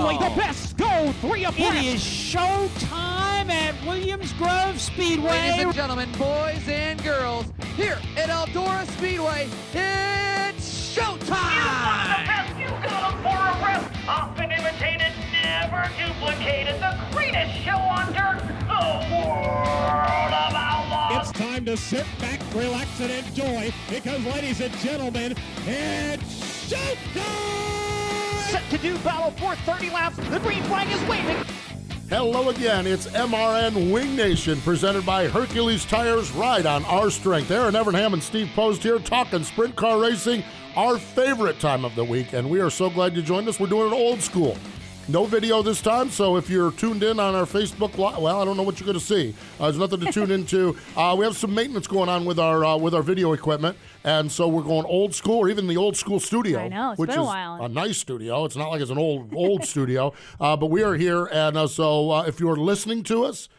Only the best go 3 abreast. It is show time at Williams Grove Speedway. Ladies and gentlemen, boys and girls, here at Eldora Speedway, it's showtime! You got them for a rep. Often imitated, never duplicated. The greatest show on dirt, the world of outlaws. It's time to sit back, relax, and enjoy, because, ladies and gentlemen, it's showtime! Set to do battle for 30 laps. The green flag is waving. Hello again, it's MRN Winged Nation, presented by Hercules Tires. Ride on our strength. Erin Evernham and Steve Post here, talking sprint car racing, our favorite time of the week, and we are so glad you joined us. We're doing it old school. No video this time, so if you're tuned in on our Facebook Live, well, I don't know what you're going to see. There's nothing to tune into. We have some maintenance going on with our video equipment, and so we're going old school, or even the old school studio. I know, it's which been a is while. a nice studio. It's not like it's an old studio, but we are here, and so if you're listening to us,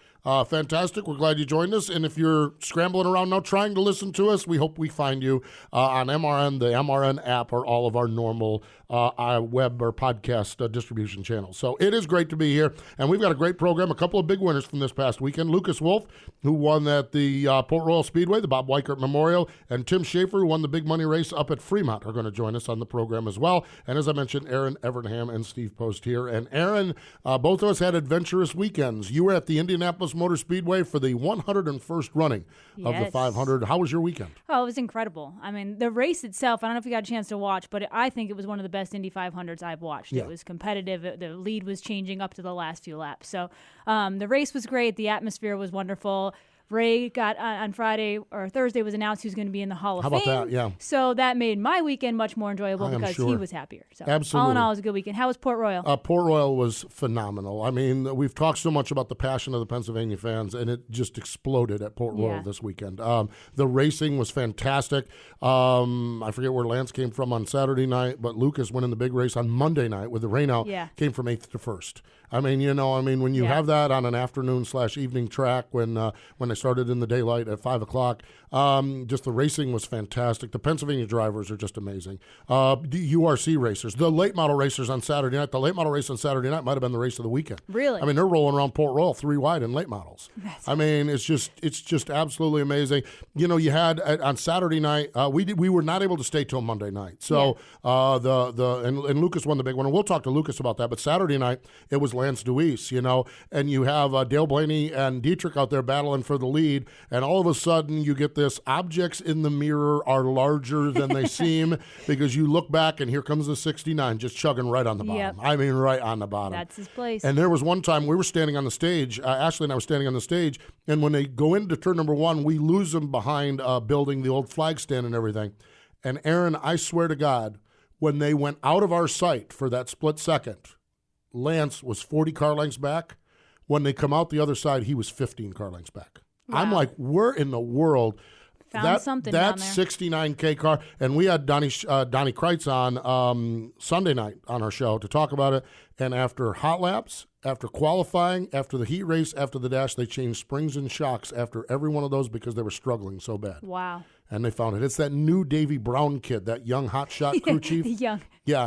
fantastic. We're glad you joined us. And if you're scrambling around now trying to listen to us, we hope we find you on MRN, the MRN app, or all of our normal web or podcast distribution channels. So it is great to be here. And we've got a great program. A couple of big winners from this past weekend. Lucas Wolfe, who won at the Port Royal Speedway, the Bob Weichert Memorial, and Tim Shaffer, who won the big money race up at Fremont, are going to join us on the program as well. And as I mentioned, Erin Evernham and Steve Post here. And Erin, both of us had adventurous weekends. You were at the Indianapolis Motor Speedway for the 101st running of the 500. How was your weekend? Oh, it was incredible. I mean, the race itself, I don't know if you got a chance to watch, but I think it was one of the best Indy 500s I've watched. Yeah. It was competitive. The lead was changing up to the last few laps. So the race was great. The atmosphere was wonderful. Ray got on Friday or Thursday was announced he was going to be in the Hall of Fame. How about that? Yeah. So that made my weekend much more enjoyable because he was happier. So Absolutely. all in all, it was a good weekend. How was Port Royal? Port Royal was phenomenal. I mean, we've talked so much about the passion of the Pennsylvania fans, and it just exploded at Port Royal this weekend. The racing was fantastic. I forget where Lance came from on Saturday night, but Lucas winning the big race on Monday night with the rain out came from 8th to 1st. I mean, when you have that on an afternoon/evening track when they started in the daylight at 5 o'clock, just the racing was fantastic. The Pennsylvania drivers are just amazing. The URC racers, the late model racers on Saturday night. The late model race on Saturday night might have been the race of the weekend. Really? I mean, they're rolling around Port Royal 3 wide in late models. I mean, it's just absolutely amazing. You had on Saturday night, we were not able to stay till Monday night. So and Lucas won the big one, and we'll talk to Lucas about that. But Saturday night it was Lance Deweese, and you have Dale Blaney and Dietrich out there battling for the lead, and all of a sudden you get this: objects in the mirror are larger than they seem, because you look back and here comes the 69 just chugging right on the bottom. Yep. I mean, right on the bottom. That's his place. And there was one time we were standing on the stage, Ashley and I were standing on the stage, and when they go into turn number 1, we lose them behind building, the old flag stand and everything. And Erin, I swear to God, when they went out of our sight for that split second, Lance was 40 car lengths back. When they come out the other side, he was 15 car lengths back. Wow. I'm like, where in the world? Found something down there. That 69K car, and we had Donnie Kreitz on Sunday night on our show to talk about it. And after hot laps, after qualifying, after the heat race, after the dash, they changed springs and shocks after every one of those because they were struggling so bad. Wow. And they found it. It's that new Davy Brown kid, that young hotshot crew chief. Young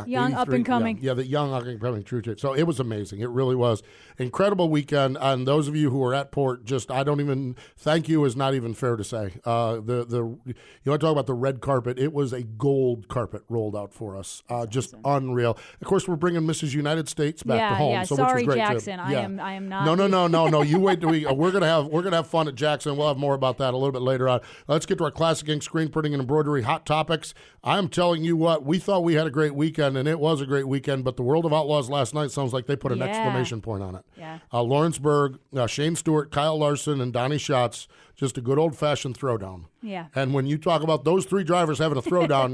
young up and coming. Yeah, the young up and coming crew chief. So it was amazing. It really was. Incredible weekend. And those of you who were at Port, thank you is not even fair to say. You want to talk about the red carpet? It was a gold carpet rolled out for us. Just unreal. Of course, we're bringing Mrs. United States back to home. Yeah, so sorry, which was great Jackson. Too. I am not. No. You wait till we're gonna have fun at Jackson. We'll have more about that a little bit later on. Let's get to our classic ink screen printing and embroidery hot topics. I'm telling you what, we thought we had a great weekend, and it was a great weekend. But the World of Outlaws last night sounds like they put an exclamation point on it. Yeah. Lawrence Berg, Shane Stewart, Kyle Larson, and Donnie Schatz. Just a good old-fashioned throwdown. Yeah. And when you talk about those 3 drivers having a throwdown,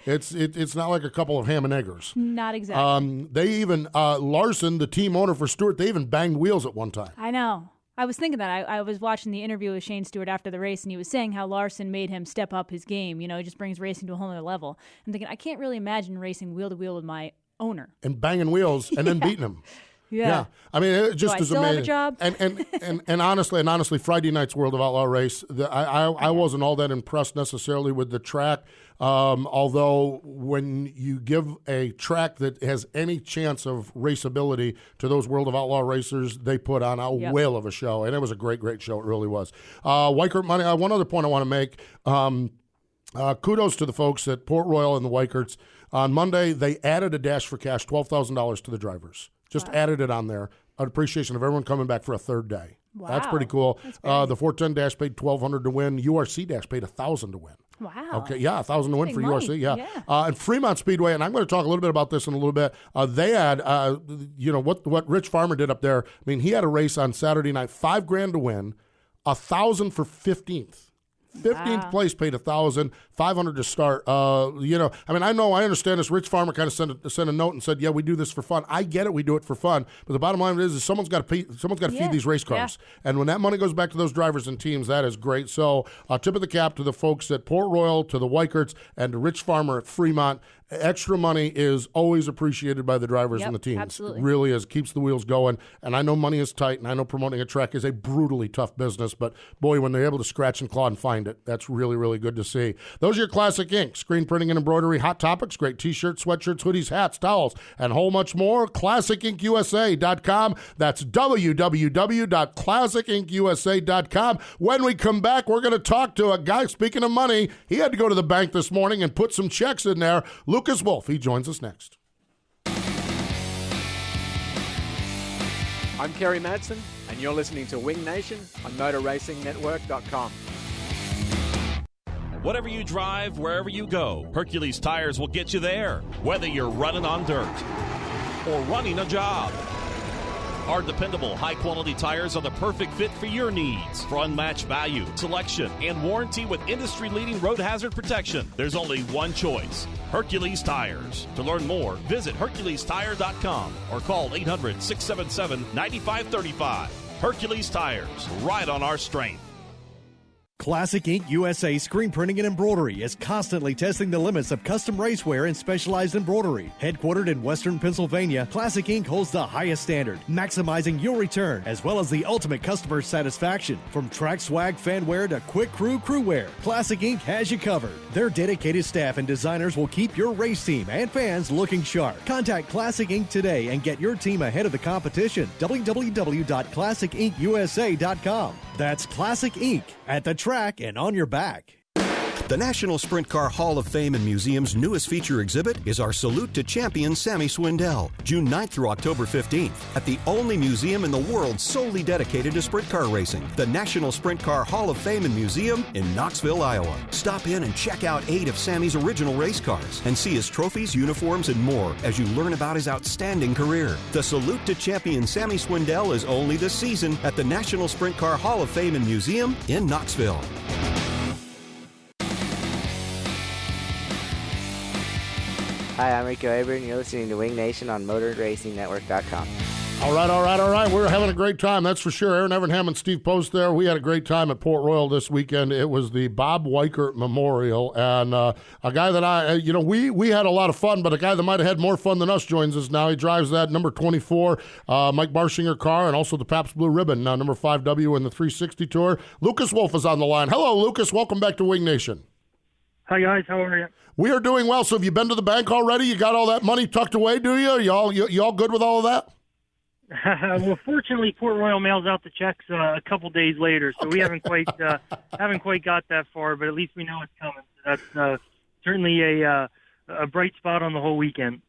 it's not like a couple of ham and eggers. Not exactly. They even Larson, the team owner for Stewart, they even banged wheels at one time. I know. I was thinking that. I was watching the interview with Shane Stewart after the race, and he was saying how Larson made him step up his game. He just brings racing to a whole other level. I'm thinking, I can't really imagine racing wheel to wheel with my owner. And banging wheels and then beating him. Yeah. I mean, it just I is still have a amazing. job? And honestly, Friday night's World of Outlaw race, I wasn't all that impressed necessarily with the track. Although when you give a track that has any chance of raceability to those World of Outlaw racers, they put on a whale of a show, and it was a great show. It really was. Weikert money. One other point I want to make. Kudos to the folks at Port Royal and the Weikerts. On Monday, they added a dash for cash, $12,000 to the drivers. Just added it on there. An appreciation of everyone coming back for a third day. Wow. That's pretty cool. The 410 dash paid $1,200 to win. URC dash paid $1,000 to win. Wow. Okay, yeah, $1,000 to win for money. URC. Yeah. And Fremont Speedway, and I'm going to talk a little bit about this in a little bit. They had, what Rich Farmer did up there. I mean, he had a race on Saturday night, $5,000 to win, $1,000 for 15th. 15th place paid $1,000, $500 to start. I understand this. Rich Farmer kind of sent a note and said, "Yeah, we do this for fun." I get it. We do it for fun, but the bottom line is someone's got to feed these race cars, and when that money goes back to those drivers and teams, that is great. So, tip of the cap to the folks at Port Royal, to the Weikerts, and to Rich Farmer at Fremont. Extra money is always appreciated by the drivers and the teams. Absolutely. It really is. Keeps the wheels going. And I know money is tight, and I know promoting a track is a brutally tough business, but boy, when they're able to scratch and claw and find it, that's really, really good to see. Those are your Classic Ink, screen printing and embroidery, hot topics, great t-shirts, sweatshirts, hoodies, hats, towels, and a whole much more. ClassicInkUSA.com. That's www.ClassicInkUSA.com. When we come back, we're going to talk to a guy, speaking of money, he had to go to the bank this morning and put some checks in there. Lucas Wolfe, he joins us next. I'm Kerry Madsen, and you're listening to Winged Nation on MotorRacingNetwork.com. Whatever you drive, wherever you go, Hercules Tires will get you there, whether you're running on dirt or running a job. Our dependable, high-quality tires are the perfect fit for your needs. For unmatched value, selection, and warranty with industry-leading road hazard protection, there's only one choice: Hercules Tires. To learn more, visit HerculesTire.com or call 800-677-9535. Hercules Tires, right on our strength. Classic Ink USA Screen Printing and Embroidery is constantly testing the limits of custom racewear and specialized embroidery. Headquartered in Western Pennsylvania, Classic Ink holds the highest standard, maximizing your return as well as the ultimate customer satisfaction. From track swag fanwear to quick crew wear, Classic Ink has you covered. Their dedicated staff and designers will keep your race team and fans looking sharp. Contact Classic Ink today and get your team ahead of the competition. www.ClassicInkUSA.com. That's Classic Ink, at the track and on your back. The National Sprint Car Hall of Fame and Museum's newest feature exhibit is our Salute to Champion Sammy Swindell, June 9th through October 15th, at the only museum in the world solely dedicated to sprint car racing, the National Sprint Car Hall of Fame and Museum in Knoxville, Iowa. Stop in and check out 8 of Sammy's original race cars and see his trophies, uniforms, and more as you learn about his outstanding career. The Salute to Champion Sammy Swindell is only this season at the National Sprint Car Hall of Fame and Museum in Knoxville. Hi, I'm Rico Aber, and you're listening to Winged Nation on MotorRacingNetwork.com. All right. We're having a great time, that's for sure. Erin Evernham and Steve Post there. We had a great time at Port Royal this weekend. It was the Bob Weikert Memorial, and a guy that we had a lot of fun, but a guy that might have had more fun than us joins us now. He drives that number 24 Mike Barshinger car, and also the Pabst Blue Ribbon, number 5W in the 360 Tour. Lucas Wolfe is on the line. Hello, Lucas. Welcome back to Winged Nation. Hi, guys. How are you? We are doing well. So have you been to the bank already? You got all that money tucked away, do you? You all good with all of that? Well, fortunately, Port Royal mails out the checks a couple days later, so we haven't quite got that far. But at least we know it's coming. So that's certainly a bright spot on the whole weekend.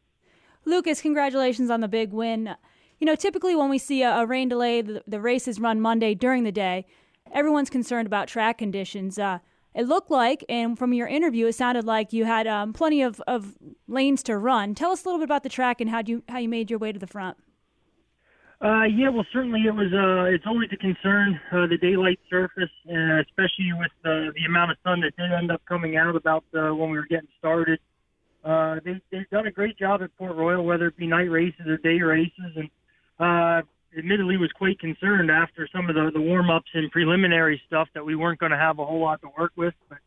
Lucas, congratulations on the big win. Typically when we see a rain delay, the races run Monday during the day. Everyone's concerned about track conditions. It looked like, and from your interview, it sounded like you had plenty of lanes to run. Tell us a little bit about the track and how you made your way to the front. Well, certainly it was. It's always a concern, the daylight surface, especially with the amount of sun that did end up coming out about when we were getting started. They've done a great job at Port Royal, whether it be night races or day races, and admittedly was quite concerned after some of the warm-ups and preliminary stuff that we weren't going to have a whole lot to work with. But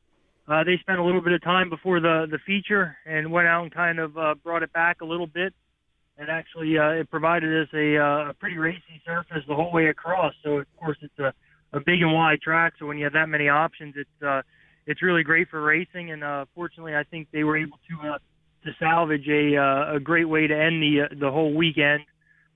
they spent a little bit of time before the feature and went out and kind of brought it back a little bit. and actually it provided us a pretty racy surface the whole way across. So of course it's a big and wide track. So when you have that many options, it's really great for racing. And fortunately, I think they were able to salvage a great way to end the whole weekend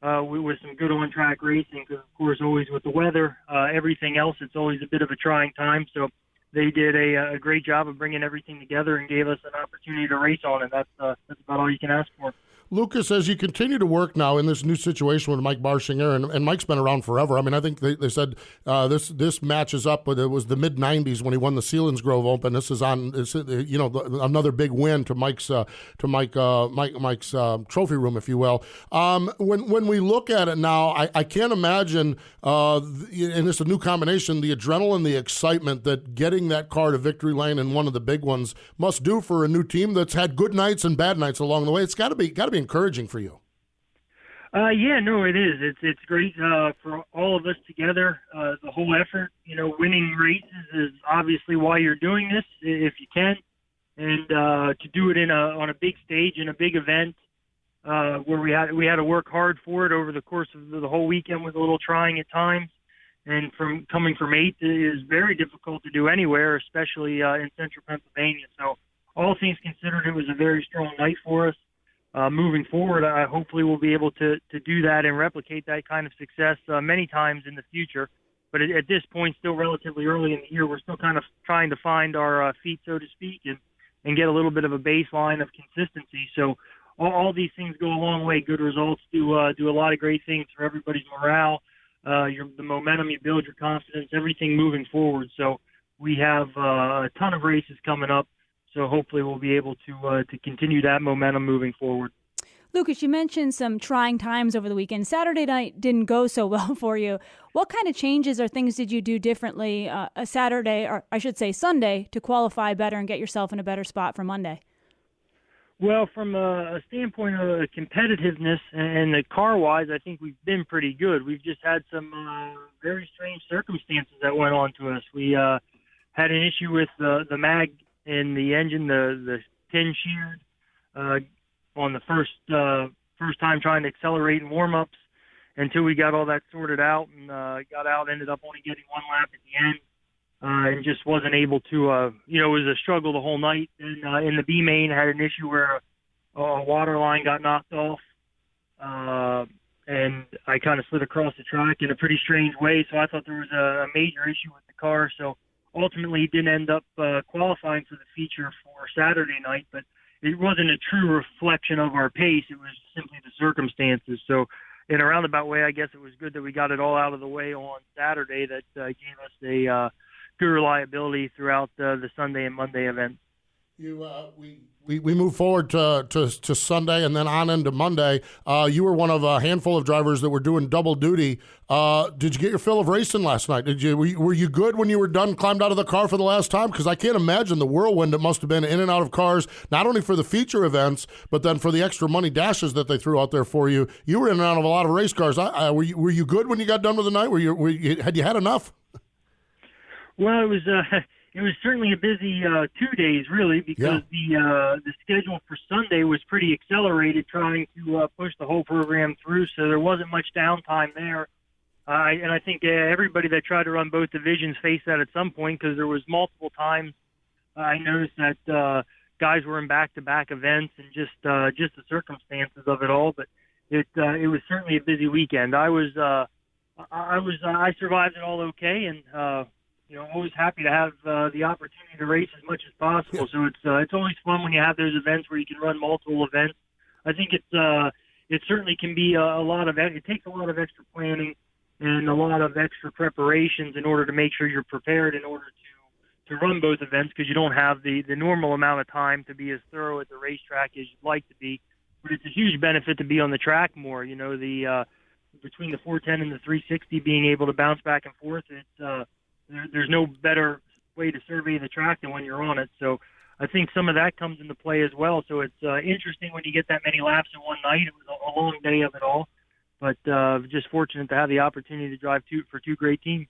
with some good on-track racing. Because of course, always with the weather, everything else, it's always a bit of a trying time. So they did a great job of bringing everything together and gave us an opportunity to race on it. That's about all you can ask for. Lucas, as you continue to work now in this new situation with Mike Barshinger, and Mike's been around forever. I mean, I think they said this matches up, but it was the mid '90s when he won the Selinsgrove Open. This is another big win to Mike's trophy room, if you will. When we look at it now, I can't imagine, and it's a new combination, the adrenaline, the excitement that getting that car to victory lane in one of the big ones must do for a new team that's had good nights and bad nights along the way. It's got to be encouraging for you. Yeah, no, it is. It's great for all of us together. The whole effort, winning races is obviously why you're doing this, if you can, and to do it on a big stage in a big event where we had to work hard for it over the course of the whole weekend was a little trying at times, and coming from 8th is very difficult to do anywhere, especially in central Pennsylvania. So all things considered, it was a very strong night for us. Moving forward, hopefully we'll be able to do that and replicate that kind of success many times in the future. But at this point, still relatively early in the year, we're still kind of trying to find our feet, so to speak, and get a little bit of a baseline of consistency. So all these things go a long way. Good results do a lot of great things for everybody's morale, the momentum, you build your confidence, everything moving forward. So we have a ton of races coming up. So hopefully we'll be able to continue that momentum moving forward. Lucas, you mentioned some trying times over the weekend. Saturday night didn't go so well for you. What kind of changes or things did you do differently a Saturday, or I should say Sunday, to qualify better and get yourself in a better spot for Monday? Well, from a standpoint of competitiveness and the car-wise, I think we've been pretty good. We've just had some very strange circumstances that went on to us. We had an issue with the mag in the engine, the pin sheared on the first time trying to accelerate in warm-ups until we got all that sorted out and got out, ended up only getting one lap at the end and just wasn't able to, it was a struggle the whole night. And in the B main, had an issue where a water line got knocked off and I kind of slid across the track in a pretty strange way. So I thought there was a major issue with the car. So ultimately, didn't end up qualifying for the feature for Saturday night, but it wasn't a true reflection of our pace. It was simply the circumstances. So in a roundabout way, I guess it was good that we got it all out of the way on Saturday. That gave us a good reliability throughout the Sunday and Monday events. We move forward to Sunday and then on into Monday. You were one of a handful of drivers that were doing double duty. Did you get your fill of racing last night? Were you good when you were done, climbed out of the car for the last time? Because I can't imagine the whirlwind it must have been in and out of cars, not only for the feature events, but then for the extra money dashes that they threw out there for you. You were in and out of a lot of race cars. Were you good when you got done with the night? Had you had enough? Well, it was certainly a busy 2 days, really, because the schedule for Sunday was pretty accelerated, trying to push the whole program through, so there wasn't much downtime there. And I think everybody that tried to run both divisions faced that at some point, because there was multiple times I noticed that guys were in back-to-back events and just the circumstances of it all. But it was certainly a busy weekend. I survived it all okay, and always happy to have the opportunity to race as much as possible. So it's always fun when you have those events where you can run multiple events. I think it certainly can be it takes a lot of extra planning and a lot of extra preparations in order to make sure you're prepared in order to run both events, because you don't have the normal amount of time to be as thorough at the racetrack as you'd like to be. But it's a huge benefit to be on the track more. Between the 410 and the 360, being able to bounce back and forth, there's no better way to survey the track than when you're on it. So I think some of that comes into play as well. So it's interesting when you get that many laps in one night. It was a long day of it all, but just fortunate to have the opportunity to drive for two great teams.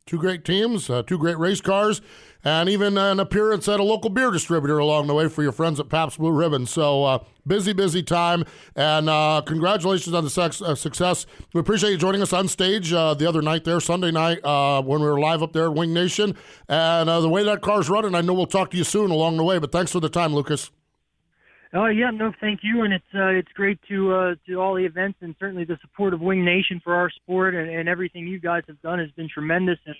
Two great teams, two great race cars, and even an appearance at a local beer distributor along the way for your friends at Pabst Blue Ribbon. So busy time, and congratulations on the success. We appreciate you joining us on stage the other night there, Sunday night, when we were live up there at Winged Nation. And the way that car's running, I know we'll talk to you soon along the way, but thanks for the time, Lucas. Oh, yeah, no, thank you, and it's great to all the events, and certainly the support of Winged Nation for our sport, and everything you guys have done has been tremendous, and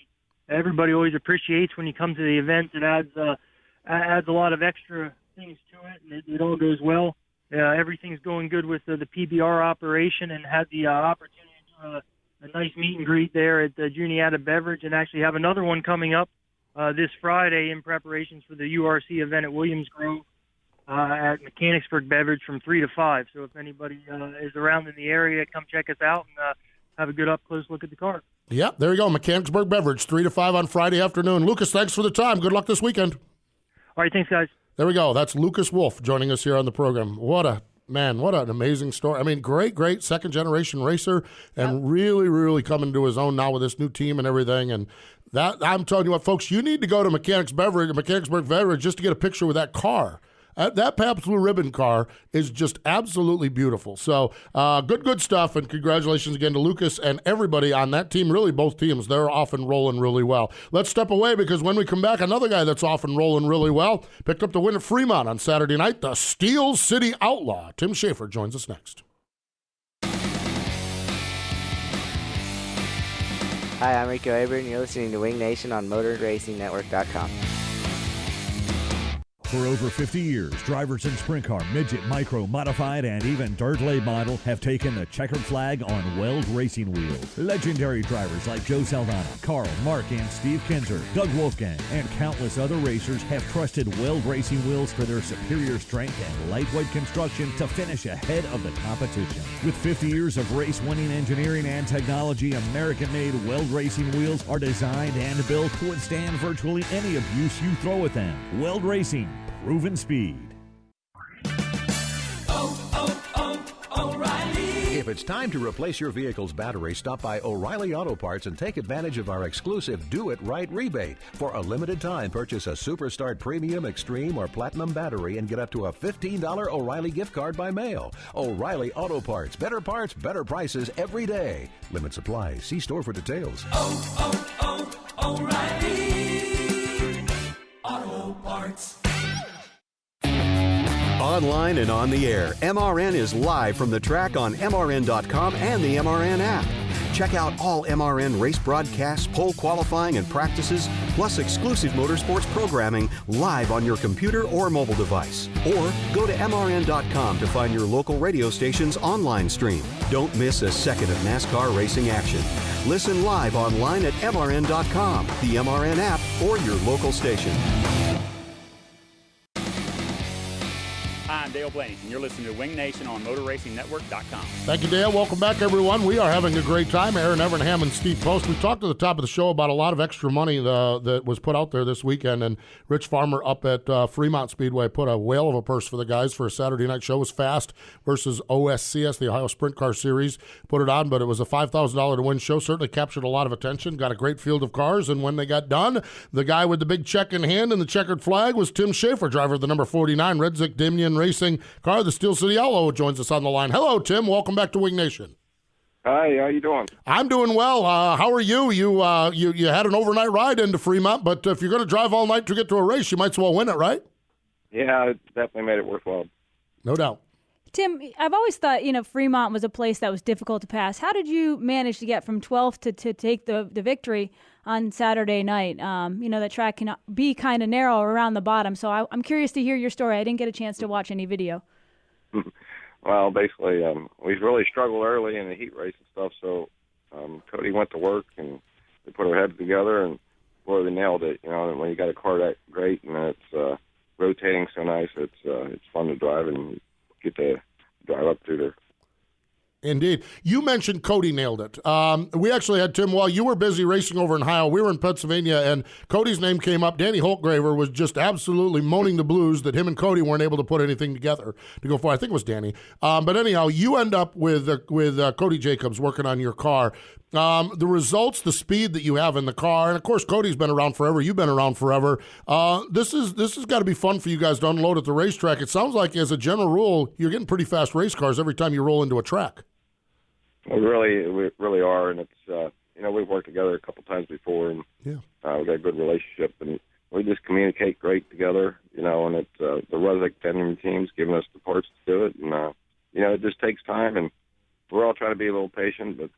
everybody always appreciates when you come to the event. It adds a lot of extra things to it, and it all goes well. Everything's going good with the PBR operation, and had the opportunity to do a nice meet and greet there at Juniata Beverage, and actually have another one coming up this Friday in preparations for the URC event at Williams Grove. At Mechanicsburg Beverage from 3 to 5. So if anybody is around in the area, come check us out and have a good up-close look at the car. Yeah, there you go. Mechanicsburg Beverage, 3 to 5 on Friday afternoon. Lucas, thanks for the time. Good luck this weekend. All right, thanks, guys. There we go. That's Lucas Wolfe joining us here on the program. What an amazing story. I mean, great second-generation racer, and really coming to his own now with this new team and everything. And that, I'm telling you what, folks, you need to go to Mechanicsburg Beverage just to get a picture with that car. That Pabst Blue Ribbon car is just absolutely beautiful. So good stuff, and congratulations again to Lucas and everybody on that team. Really, both teams, they're off and rolling really well. Let's step away, because when we come back, another guy that's off and rolling really well picked up the win at Fremont on Saturday night, the Steel City Outlaw. Tim Shaffer joins us next. Hi, I'm Rico Aber, and you're listening to Winged Nation on MotorRacingNetwork.com. For over 50 years, drivers in sprint car, midget, micro, modified, and even dirt late model have taken the checkered flag on Weld Racing Wheels. Legendary drivers like Joe Saldana, Carl, Mark, and Steve Kinzer, Doug Wolfgang, and countless other racers have trusted Weld Racing Wheels for their superior strength and lightweight construction to finish ahead of the competition. With 50 years of race-winning engineering and technology, American-made Weld Racing Wheels are designed and built to withstand virtually any abuse you throw at them. Weld Racing. Proven speed. O'Reilly. If it's time to replace your vehicle's battery, stop by O'Reilly Auto Parts and take advantage of our exclusive Do It Right rebate. For a limited time, purchase a Superstart Premium, Extreme, or Platinum battery and get up to a $15 O'Reilly gift card by mail. O'Reilly Auto Parts. Better parts, better prices every day. Limit supply. See store for details. O'Reilly Auto Parts. Online and on the air, MRN is live from the track on MRN.com and the MRN app. Check out all MRN race broadcasts, pole qualifying and practices, plus exclusive motorsports programming live on your computer or mobile device. Or go to MRN.com to find your local radio station's online stream. Don't miss a second of NASCAR racing action. Listen live online at MRN.com, the MRN app, or your local station. Hi, I'm Dale Blaney, and you're listening to Winged Nation on MotorRacingNetwork.com. Thank you, Dale. Welcome back, everyone. We are having a great time. Erin Evernham and Steve Post. We talked at the top of the show about a lot of extra money that was put out there this weekend, and Rich Farmer up at Fremont Speedway put a whale of a purse for the guys for a Saturday night show. It was Fast versus OSCS, the Ohio Sprint Car Series. Put it on, but it was a $5,000 to win show. Certainly captured a lot of attention, got a great field of cars, and when they got done, the guy with the big check in hand and the checkered flag was Tim Shaffer, driver of the number 49 Redzik Dominion Racing car, the Steel City Outlaw, joins us on the line. Hello, Tim. Welcome back to Winged Nation. Hi, how you doing? I'm doing well. How are you? You had an overnight ride into Fremont, but if you're going to drive all night to get to a race, you might as well win it, right? Yeah, it definitely made it worthwhile. No doubt. Tim, I've always thought, Fremont was a place that was difficult to pass. How did you manage to get from 12th to take the victory on Saturday night? That track can be kind of narrow around the bottom, so I'm curious to hear your story. I didn't get a chance to watch any video. Well, basically, we really struggled early in the heat race and stuff, so Cody went to work, and we put our heads together, and boy, we nailed it. And when you got a car that great and it's rotating so nice, it's fun to drive, and you get to drive up through there. Indeed. You mentioned Cody nailed it. We actually had, Tim, while you were busy racing over in Ohio, we were in Pennsylvania, and Cody's name came up. Danny Holtgraver was just absolutely moaning the blues that him and Cody weren't able to put anything together to go for. I think it was Danny. But anyhow, you end up with Cody Jacobs working on your car. the results, the speed that you have in the car, and of course Cody's been around forever. You've been around forever. This has got to be fun for you guys to unload at the racetrack. It sounds like, as a general rule, you're getting pretty fast race cars every time you roll into a track. We really are, and it's we've worked together a couple times before, and we've got a good relationship, and we just communicate great together. And it's the Ruzek Tandem team's giving us the parts to do it, and it just takes time, and we're all trying to be a little patient, but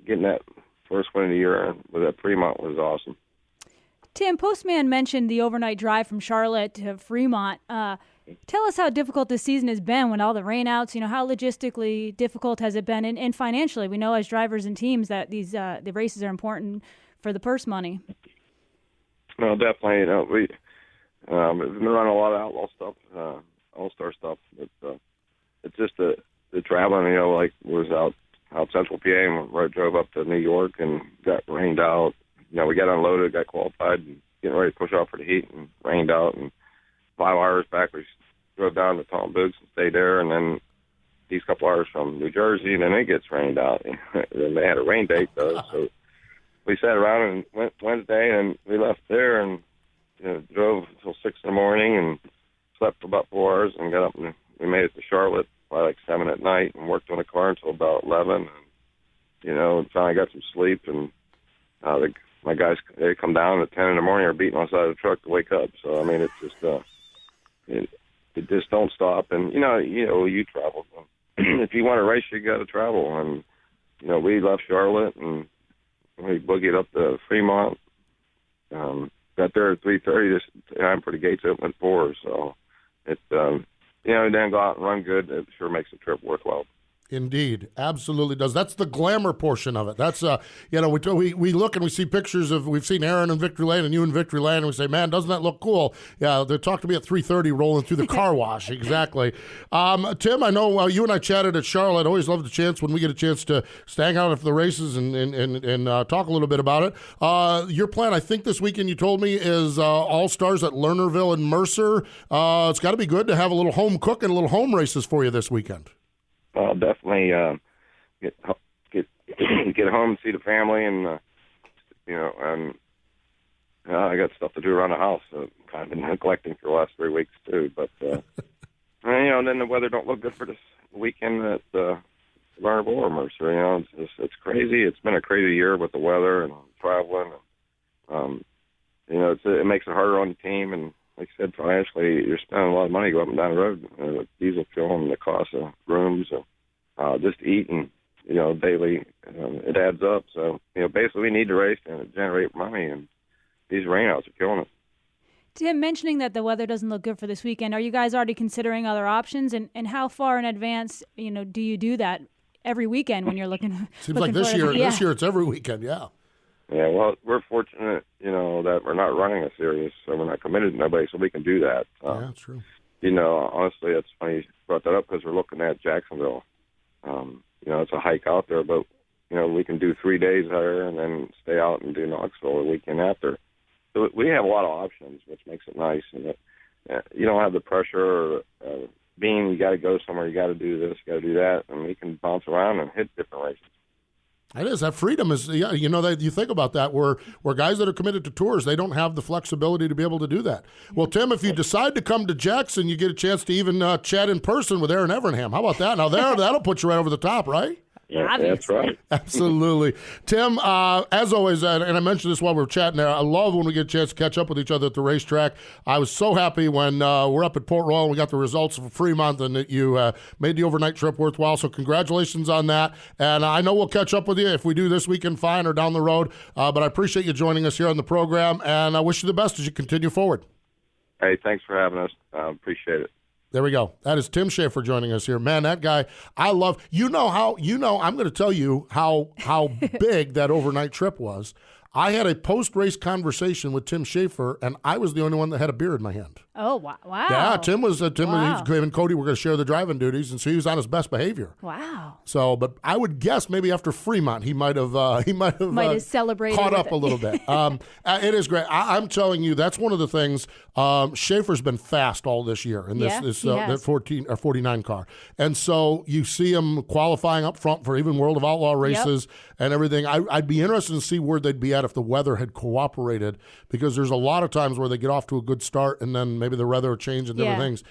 getting that first win of the year with that Fremont was awesome. Tim, Postman mentioned the overnight drive from Charlotte to Fremont. Tell us how difficult this season has been when all the rainouts, how logistically difficult has it been, and financially? We know as drivers and teams that these the races are important for the purse money. No, definitely. We've been running a lot of outlaw stuff, all-star stuff, but it's just the traveling, like was out Central PA and where I drove up to New York and got rained out. We got unloaded, got qualified, and getting ready to push off for the heat and rained out. And 5 hours back, we drove down to Tom Boots and stayed there. And then these couple hours from New Jersey, and then it gets rained out. And they had a rain date, though. So we sat around and went Wednesday, and we left there and drove until 6 in the morning and slept for about 4 hours and got up and we made it to Charlotte by like 7 at night and worked on the car until about 11. And, finally got some sleep. And my guys, they come down at 10 in the morning are beating on the side of the truck to wake up. So, I mean, it's just, it just don't stop. And, you travel. If you want to race, you got to travel. And, we left Charlotte and we boogied up to Fremont. Got there at 3:30. This time for the gates open at 4. So, it's, then go out and run good. It sure makes the trip worthwhile. Indeed, absolutely does. That's the glamour portion of it. That's we look and we see pictures of, we've seen Aaron in Victory Lane and you in Victory Lane, and we say, man, doesn't that look cool? Yeah, they talk to me at 3:30 rolling through the car wash. Exactly. Tim, I know you and I chatted at Charlotte. Always love the chance when we get a chance to hang out after the races and talk a little bit about it. Your plan, I think this weekend you told me, is All Stars at Lernerville and Mercer. It's got to be good to have a little home cook and a little home races for you this weekend. I'll definitely get home and see the family, and I got stuff to do around the house. So kind of been neglecting for the last 3 weeks too. But then the weather don't look good for this weekend at Lernerville or Mercer. It's crazy. It's been a crazy year with the weather and traveling. It makes it harder on the team, and like I said, financially, you're spending a lot of money going up and down the road with diesel fuel and the cost of rooms and just eating, daily. It adds up. So, basically we need to race and generate money, and these rainouts are killing us. Tim, mentioning that the weather doesn't look good for this weekend, are you guys already considering other options? And how far in advance, do you do that every weekend when you're looking? Seems like this year it's every weekend, yeah. Yeah, well, we're fortunate, that we're not running a series, so we're not committed to nobody, so we can do that. Yeah, that's true. Honestly, it's funny you brought that up because we're looking at Jacksonville. It's a hike out there, but, we can do 3 days there and then stay out and do Knoxville the weekend after. So we have a lot of options, which makes it nice. And you don't have the pressure of being you got to go somewhere, you got to do this, you got to do that, and we can bounce around and hit different races. It is. That freedom is, you think about that, where guys that are committed to tours, they don't have the flexibility to be able to do that. Well, Tim, if you decide to come to Jackson, you get a chance to even chat in person with Erin Evernham. How about that? Now, that'll put you right over the top, right? Yeah, that's right. Absolutely. Tim, as always, and I mentioned this while we were chatting there, I love when we get a chance to catch up with each other at the racetrack. I was so happy when we're up at Port Royal and we got the results for Fremont and that you made the overnight trip worthwhile. So congratulations on that. And I know we'll catch up with you if we do this weekend, fine, or down the road. But I appreciate you joining us here on the program, and I wish you the best as you continue forward. Hey, thanks for having us. Appreciate it. There we go. That is Tim Shaffer joining us here. Man, that guy, I love, I'm going to tell you how big that overnight trip was. I had a post-race conversation with Tim Shaffer, and I was the only one that had a beer in my hand. Oh, wow. Yeah, Tim was. Him and Cody were going to share the driving duties, and so he was on his best behavior. Wow. So, but I would guess maybe after Fremont, he might have celebrated, caught up a little bit. It is great. I'm telling you, that's one of the things. Schaefer's been fast all this year in this 49 car, and so you see him qualifying up front for even World of Outlaw races and everything. I'd be interested to see where they'd be at if the weather had cooperated, because there's a lot of times where they get off to a good start and then maybe the weather change and different things.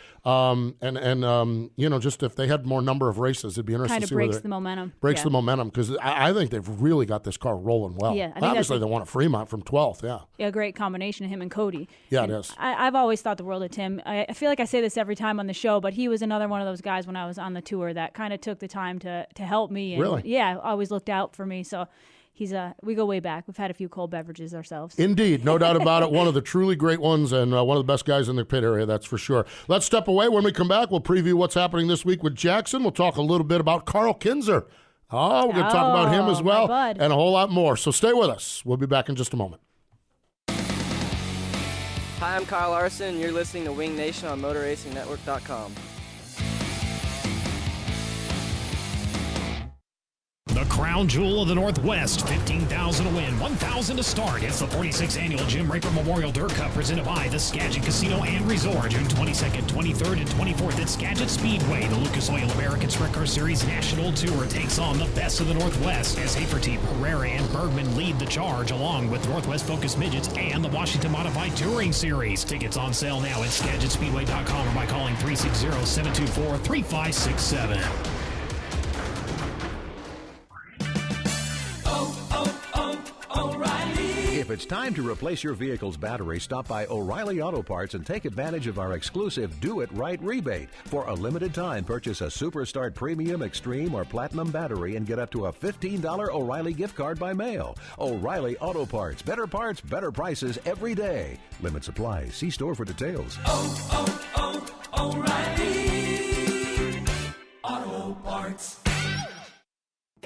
Just if they had more number of races, it'd be interesting kind to of see breaks the momentum. Breaks the momentum, because I think they've really got this car rolling well. Yeah, I think obviously they won at Fremont from 12th. Yeah. Yeah, a great combination of him and Cody. Yeah, and it is. I've always thought the world of Tim. I feel like I say this every time on the show, but he was another one of those guys when I was on the tour that kind of took the time to help me. And really? Yeah, always looked out for me. So we go way back. We've had a few cold beverages ourselves. Indeed, no doubt about it. One of the truly great ones, and one of the best guys in the pit area, that's for sure. Let's step away. When we come back, we'll preview what's happening this week with Jackson. We'll talk a little bit about Carl Kinzer. Oh, we're going to talk about him as well, and a whole lot more. So stay with us. We'll be back in just a moment. Hi, I'm Kyle Larson, and you're listening to Winged Nation on MotorRacingNetwork.com. The crown jewel of the Northwest, $15,000 to win, $1,000 to start. It's the 46th annual Jim Raper Memorial Dirt Cup presented by the Skagit Casino and Resort, June 22nd, 23rd, and 24th at Skagit Speedway. The Lucas Oil American Sprint Car Series National Tour takes on the best of the Northwest as Haferty, Herrera, and Bergman lead the charge, along with Northwest Focus Midgets and the Washington Modified Touring Series. Tickets on sale now at SkagitSpeedway.com or by calling 360-724-3567. If it's time to replace your vehicle's battery, stop by O'Reilly Auto Parts and take advantage of our exclusive Do It Right rebate. For a limited time, purchase a Superstart Premium, Extreme, or Platinum battery and get up to a $15 O'Reilly gift card by mail. O'Reilly Auto Parts. Better better prices every day. Limit supply. See store for details. O'Reilly Auto Parts.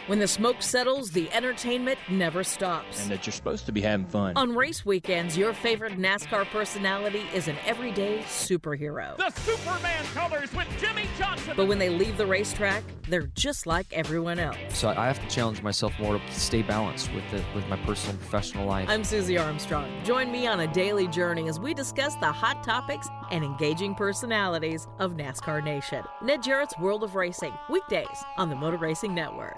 When the smoke settles, the entertainment never stops. And that you're supposed to be having fun. On race weekends, your favorite NASCAR personality is an everyday superhero. The Superman colors with Jimmy Johnson. But when they leave the racetrack, they're just like everyone else. So I have to challenge myself more to stay balanced with my personal and professional life. I'm Susie Armstrong. Join me on a daily journey as we discuss the hot topics and engaging personalities of NASCAR Nation. Ned Jarrett's World of Racing, weekdays on the Motor Racing Network.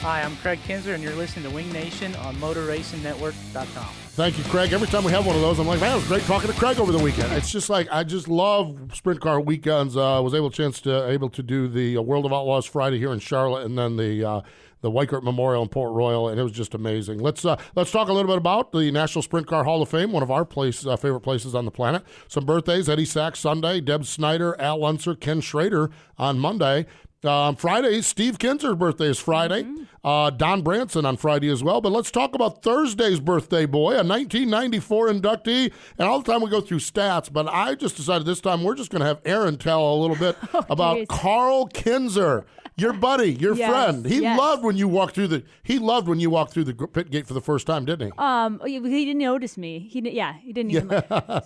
Hi, I'm Craig Kinzer, and you're listening to Winged Nation on MotorRacingNetwork.com. Thank you, Craig. Every time we have one of those, I'm like, man, it was great talking to Craig over the weekend. It's just like, I just love sprint car weekends. Was able to do the World of Outlaws Friday here in Charlotte, and then the Weikert Memorial in Port Royal, and it was just amazing. Let's talk a little bit about the National Sprint Car Hall of Fame, one of our favorite places on the planet. Some birthdays: Eddie Sachs Sunday, Deb Snyder, Al Unser, Ken Schrader on Monday. Friday, Steve Kinzer's birthday is Friday. Mm-hmm. Don Branson on Friday as well. But let's talk about Thursday's birthday boy, a 1994 inductee. And all the time we go through stats, but I just decided this time we're just going to have Erin tell a little bit about Carl Kinzer, your buddy, your friend. He loved when you walked through the pit gate for the first time, didn't he? He didn't notice me. He didn't even.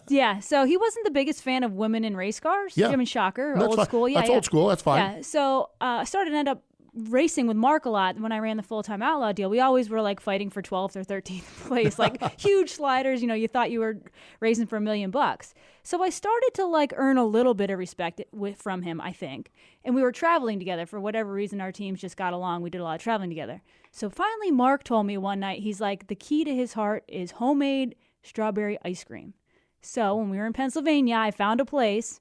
Yeah. So he wasn't the biggest fan of women in race cars. Yeah. Jim and Shocker, That's old fine. school. Yeah, That's old school. That's fine. Yeah. So I started to end up racing with Mark a lot when I ran the full-time outlaw deal. We always were like fighting for 12th or 13th place, like huge sliders. You thought you were racing for $1 million. So I started to like earn a little bit of respect from him, I think. And we were traveling together for whatever reason. Our teams just got along. We did a lot of traveling together. So finally, Mark told me one night, he's like, the key to his heart is homemade strawberry ice cream. So when we were in Pennsylvania, I found a place.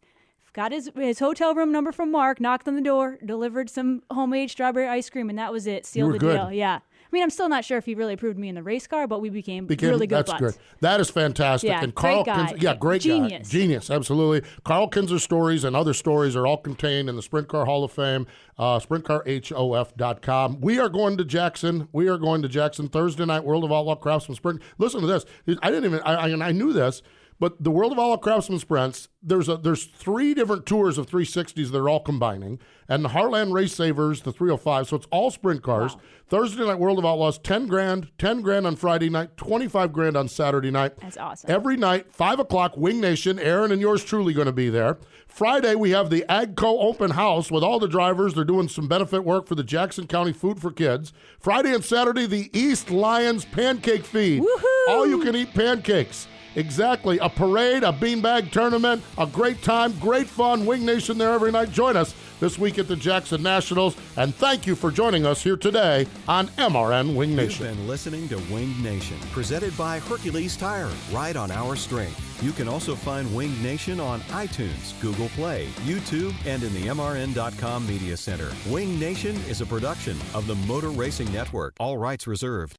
Got his hotel room number from Mark, knocked on the door, delivered some homemade strawberry ice cream, and that was it. Sealed the deal. Yeah. I mean, I'm still not sure if he really approved me in the race car, but we became really good buds. That's good. That is fantastic. Yeah, and Carl great guy. Kinzer, great Genius. guy. Genius, absolutely. Carl Kinzer's stories and other stories are all contained in the Sprint Car Hall of Fame, sprintcarhof.com. We are going to Jackson. Thursday night, World of Outlaw Craftsman Sprint. Listen to this. I knew this, But the World of All Craftsman Sprints, there's 3 different tours of 360s that are all combining, and the Heartland Race Savers, the 305. So it's all sprint cars. Wow. Thursday night World of Outlaws, $10,000 on Friday night, $25,000 on Saturday night. That's awesome. Every night, 5 o'clock, Wing Nation. Aaron and yours truly going to be there. Friday, we have the AGCO open house with all the drivers. They're doing some benefit work for the Jackson County Food for Kids. Friday and Saturday, the East Lions Pancake Feed. Woohoo! All you can eat pancakes. Exactly. A parade, a beanbag tournament, a great time, great fun. Wing Nation there every night. Join us this week at the Jackson Nationals. And thank you for joining us here today on MRN Winged Nation. You've been listening to Winged Nation, presented by Hercules Tires. Ride on our strength. You can also find Winged Nation on iTunes, Google Play, YouTube, and in the MRN.com Media Center. Winged Nation is a production of the Motor Racing Network. All rights reserved.